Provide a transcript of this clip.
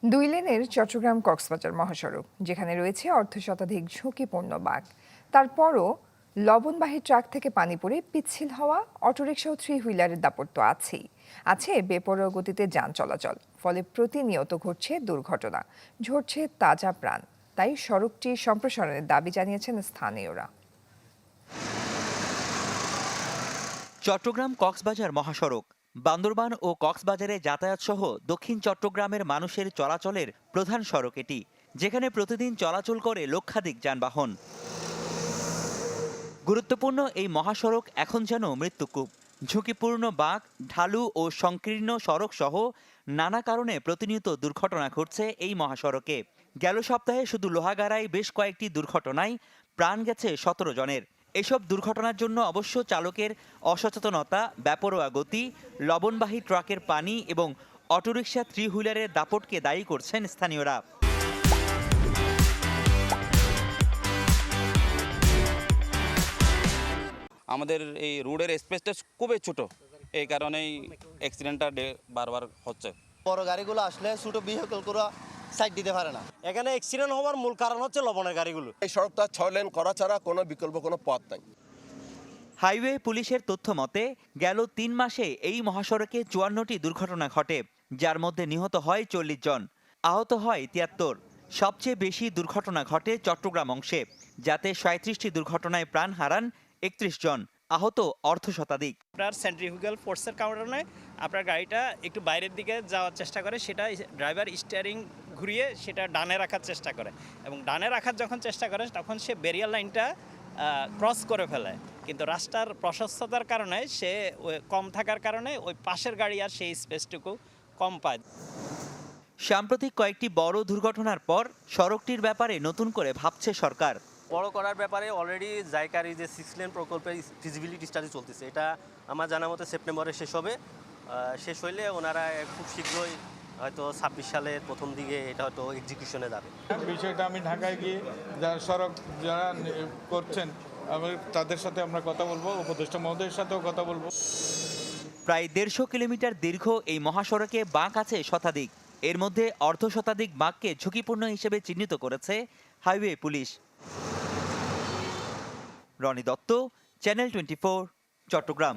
দুই লেনের চট্টগ্রাম কক্সবাজার মহাসড়ক, যেখানে রয়েছে অর্ধশতাধিক ঝুঁকিপূর্ণ বাঁক। তারপরও লবণবাহী ট্রাক থেকে পানি পড়ে পিচ্ছিল হওয়া অটোরিকশা ও থ্রি হুইলারের দাপট তো আছেই। আছে বেপরোয়া গতিতে যান চলাচল, ফলে প্রতিনিয়ত ঘটছে দুর্ঘটনা, ঝরছে তাজা প্রাণ। তাই সড়কটি সম্প্রসারণের দাবি জানিয়েছেন স্থানীয়রা। চট্টগ্রাম কক্সবাজার মহাসড়ক বান্দরবান ও কক্সবাজারে যাতায়াত সহ দক্ষিণ চট্টগ্রামের মানুষের চলাচলের প্রধান সড়ক এটি, যেখানে প্রতিদিন চলাচল করে লক্ষাধিক যানবাহন। গুরুত্বপূর্ণ এই মহাসড়ক এখন যেন মৃত্যুকূপ। ঝুঁকিপূর্ণ বাঁক, ঢালু ও সংকীর্ণ সড়ক সহ নানা কারণে প্রতিনিয়ত দুর্ঘটনা ঘটছে এই মহাসড়কে। গেল সপ্তাহে শুধু লোহাগাড়ায় বেশ কয়েকটি দুর্ঘটনায় প্রাণ গেছে 17 জনের। এসব দুর্ঘটনার জন্য অবশ্য চালকের অসচেতনতা, বেপরোয়া গতি, লবণবাহী ট্রাকের পানি এবং অটোরিকশা থ্রি হুইলারের দাপটকে দায়ী করছেন স্থানীয়রা। আমাদের এই রোডের স্পেসটা খুবই ছোট, এই কারণেই অ্যাক্সিডেন্টটা বারবার হচ্ছে। বড় গাড়িগুলো আসলে ছোট ভেহিকলগুলো সাইড দিতে পারে না। এখানে অ্যাক্সিডেন্ট হওয়ার মূল কারণ হচ্ছে লবণের গাড়িগুলো। এই সড়কটা 6 লেন করা ছাড়া কোনো বিকল্প কোনো পথ নাই। হাইওয়ে পুলিশের তথ্য মতে গেল 3 মাসে এই মহাসড়কে 54টি দুর্ঘটনা ঘটে, যার মধ্যে নিহত হয় 40 জন, আহত হয় 73। সবচেয়ে বেশি দুর্ঘটনা ঘটে চট্টগ্রাম অংশে, যাতে 37টি দুর্ঘটনায় প্রাণ হারান 31 জন, আহত অর্ধশতাধিক। আপনার সেন্ট্রিফুগাল ফোর্সের কারণে আপনার গাড়িটা একটু বাইরের দিকে যাওয়ার চেষ্টা করে, সেটা ড্রাইভার স্টিয়ারিং ঘুরিয়ে সেটা ডানে রাখার চেষ্টা করে, এবং ডানে রাখার যখন চেষ্টা করে তখন সে ব্যারিয়ার লাইনটা ক্রস করে ফেলে। কিন্তু রাস্তার প্রশস্ততার কারণে সে কম থাকার কারণে ওই পাশের গাড়ি আর সেই স্পেসটুকু কম পায়। সাম্প্রতিক কয়েকটি বড় দুর্ঘটনার পর সড়কটির ব্যাপারে নতুন করে ভাবছে সরকার। বড় করার ব্যাপারে অলরেডি জাইকার যে 6 লেন প্রকল্পের ফিজিবিলিটি স্টাডি চলতেছে, এটা আমার জানা মতে সেপ্টেম্বরে শেষ হবে। শেষ হইলে ওনারা খুব শীঘ্রই হয়তো 26 সালের প্রথম দিকে এটা হয়তো এক্সিকিউশনে যাবে। বিষয়টা আমি ঢাকায় গিয়ে যারা সড়ক যারা করছেন তাদের সাথে আমরা কথা বলবো, উপদেষ্টা মহোদয়ের সাথেও কথা বলবো। প্রায় 150 কিলোমিটার দীর্ঘ এই মহাসড়কে বাঁক আছে শতাধিক। এর মধ্যে অর্ধশতাধিক বাঁককে ঝুঁকিপূর্ণ হিসেবে চিহ্নিত করেছে highway police. Roni Dutta, channel 24, Chittagong.